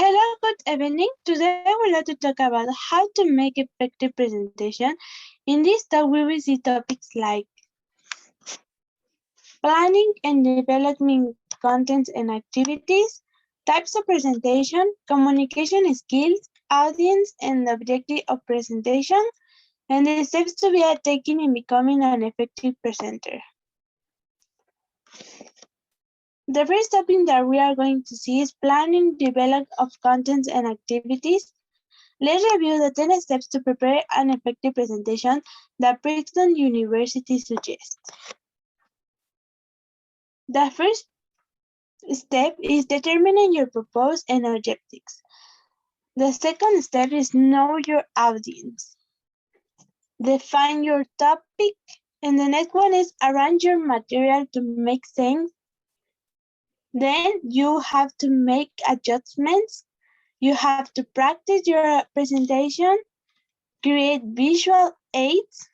Hello, good evening. Today I would like to talk about how to make effective presentation. In this talk, we will see topics like planning and developing contents and activities, types of presentation, communication skills, audience and objective of presentation, and the steps to be taken in becoming an effective presenter. The first topic that we are going to see is planning, development of contents and activities. Let's review the 10 steps to prepare an effective presentation that Princeton University suggests. The first step is determining your purpose and objectives. The second step is know your audience. Define your topic. And the next one is arrange your material to make sense. Then you have to make adjustments. You have to practice your presentation, create visual aids,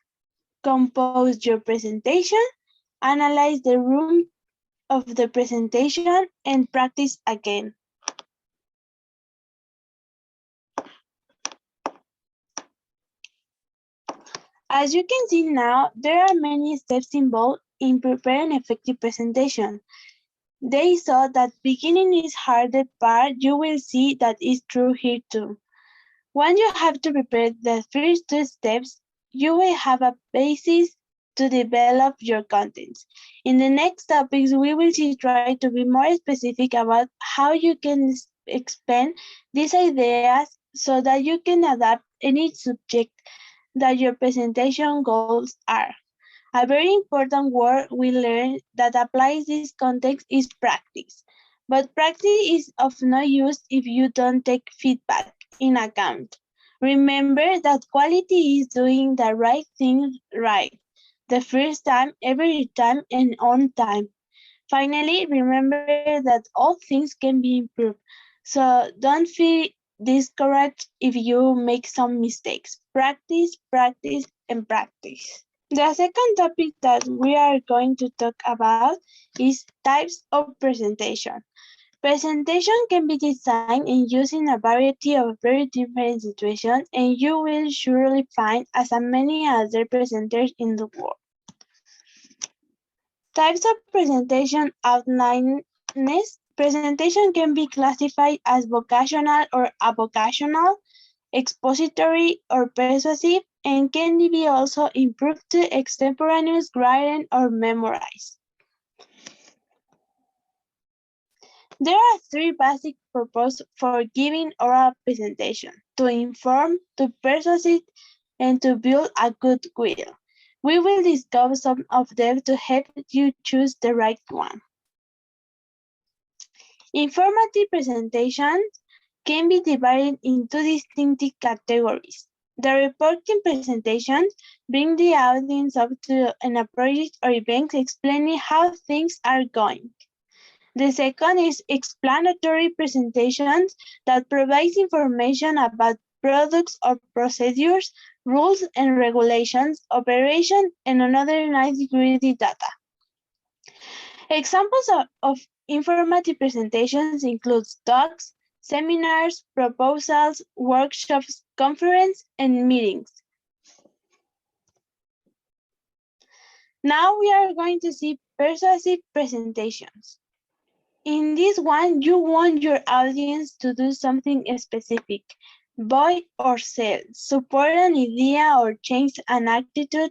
compose your presentation, analyze the room of the presentation, and practice again. As you can see now, there are many steps involved in preparing an effective presentation. They saw that beginning is hardest part. You will see that is true here too. Once you have to prepare the first two steps, you will have a basis to develop your contents. In the next topics, we will try to be more specific about how you can expand these ideas so that you can adapt any subject that your presentation goals are. A very important word we learned that applies this context is practice. But practice is of no use if you don't take feedback in account. Remember that quality is doing the right thing right, the first time, every time, and on time. Finally, remember that all things can be improved. So don't feel discouraged if you make some mistakes. Practice, practice, and practice. The second topic that we are going to talk about is types of presentation. Presentation can be designed and used in a variety of very different situations, and you will surely find as many other presenters in the world. Types of presentation outlines. Presentation can be classified as vocational or avocational, expository or persuasive, and can be also improved to extemporaneous, written, or memorized. There are three basic purposes for giving oral presentation: to inform, to persuade, and to build a goodwill. We will discuss some of them to help you choose the right one. Informative presentations can be divided into distinct categories. The reporting presentations bring the audience up to a project or event explaining how things are going. The second is explanatory presentations that provides information about products or procedures, rules and regulations, operation, and another nitty-gritty data. Examples of informative presentations include talks, seminars, proposals, workshops, conferences, and meetings. Now we are going to see persuasive presentations. In this one, you want your audience to do something specific, buy or sell, support an idea or change an attitude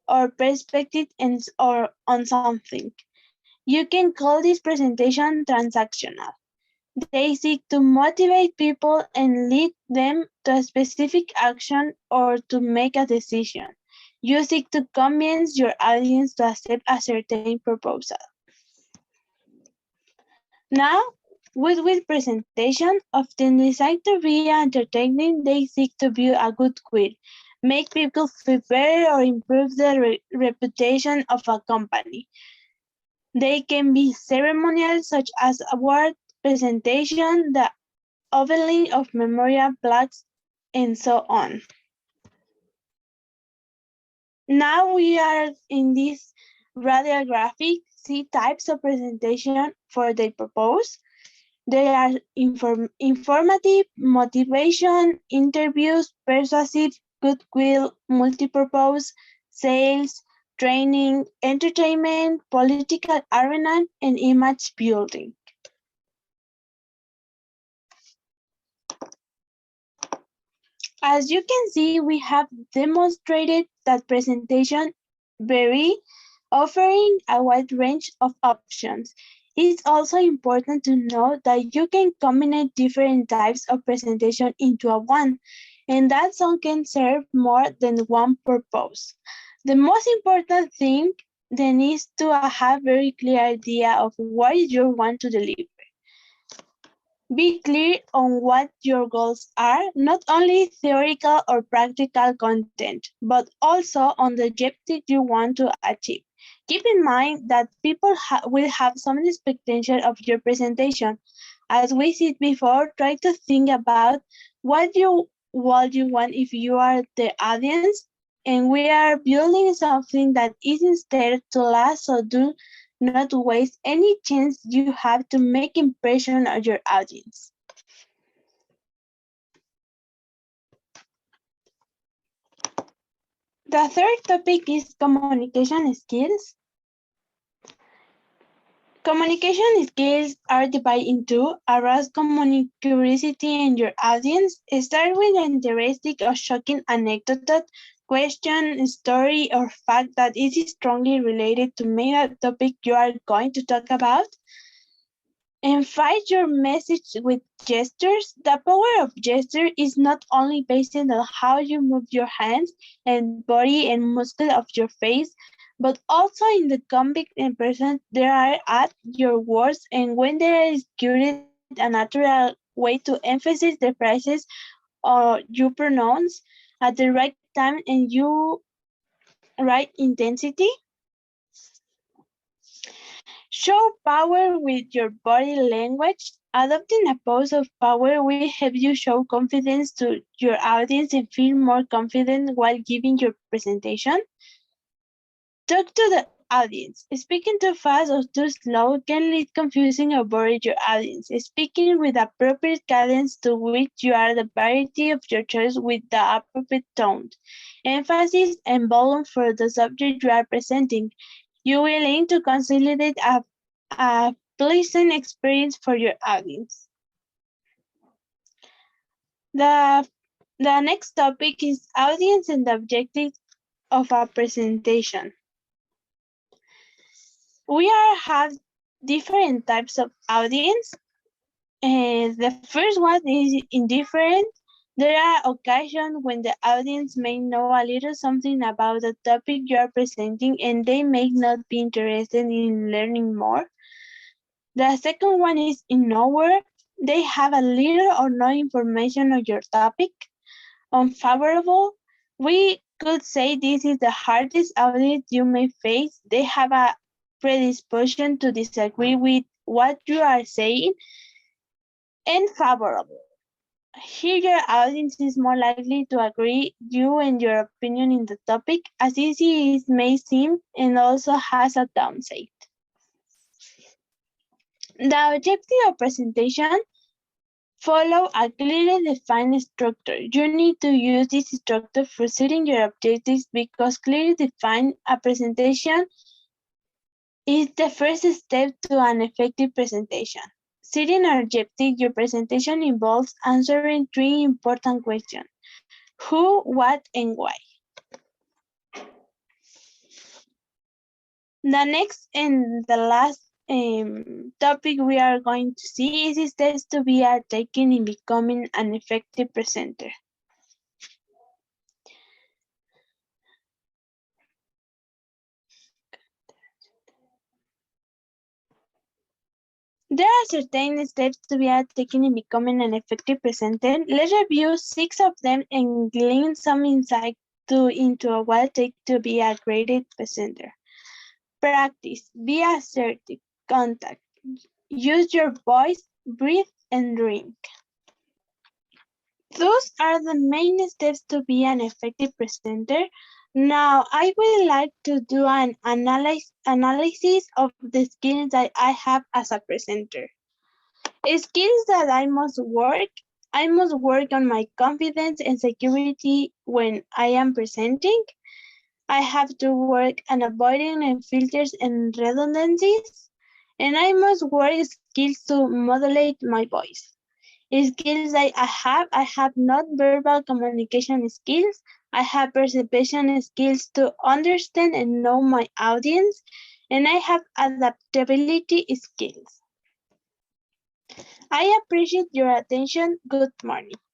or perspective or on something. You can call this presentation transactional. They seek to motivate people and lead them to a specific action or to make a decision. You seek to convince your audience to accept a certain proposal. Now, with presentation, often designed to be entertaining, they seek to build a goodwill, make people feel better or improve the reputation of a company. They can be ceremonial, such as award presentation, the unveiling of memorial plaques, and so on. Now we are in this radiographic, see types of presentation for the purpose. They are informative, motivation, interviews, persuasive, goodwill, multipurpose, sales, training, entertainment, political arena, and image building. As you can see, we have demonstrated that presentation vary, offering a wide range of options. It's also important to know that you can combine different types of presentation into a one, and that some can serve more than one purpose. The most important thing then is to have very clear idea of what you want to deliver. Be clear on what your goals are, not only theoretical or practical content, but also on the objective you want to achieve. Keep in mind that people will have some expectation of your presentation. As we said before, try to think about what you want if you are the audience, and we are building something that is instead to last, so do not waste any chance you have to make impression on your audience. The third topic is communication skills. Communication skills are divided into arouse curiosity in your audience. Start with an interesting or shocking anecdote, question, story, or fact that is strongly related to main topic you are going to talk about. Emphasize your message with gestures. The power of gesture is not only based on how you move your hands and body and muscle of your face, but also in the comic impression there are at your words, and when there is curated a natural way to emphasize the phrases or you pronounce at the right time and you right intensity. Show power with your body language. Adopting a pose of power will help you show confidence to your audience and feel more confident while giving your presentation. Talk to the audience. Speaking too fast or too slow can lead confusing or bore your audience. Speaking with appropriate cadence to which you are the variety of your choice with the appropriate tone, emphasis, and volume for the subject you are presenting. You will aim to consolidate a pleasant experience for your audience. The, the next topic is audience and the objective of a presentation. Have different types of audience. The first one is indifferent. There are occasions when the audience may know a little something about the topic you are presenting and they may not be interested in learning more. The second one is ignorer. They have a little or no information on your topic. Unfavorable. We could say this is the hardest audience you may face. They have a predisposition to disagree with what you are saying. And favorable. Here your audience is more likely to agree you and your opinion in the topic, as easy as it may seem, and also has a downside. The objective of presentation follow a clearly defined structure. You need to use this structure for setting your objectives because clearly defined a presentation is the first step to an effective presentation. Setting an objective, your presentation involves answering three important questions: who, what, and why. The next and the last topic we are going to see is steps to be taken in becoming an effective presenter. There are certain steps to be taken in becoming an effective presenter. Let's review 6 of them and glean some insight into what it takes to be a great presenter. Practice, be assertive, contact, use your voice, breathe, and drink. Those are the main steps to be an effective presenter. Now, I would like to do an analysis of the skills that I have as a presenter. Skills that I must work. I must work on my confidence and security when I am presenting. I have to work on avoiding filters and redundancies. And I must work skills to modulate my voice. Skills I have non-verbal communication skills. I have perception skills to understand and know my audience. And I have adaptability skills. I appreciate your attention. Good morning.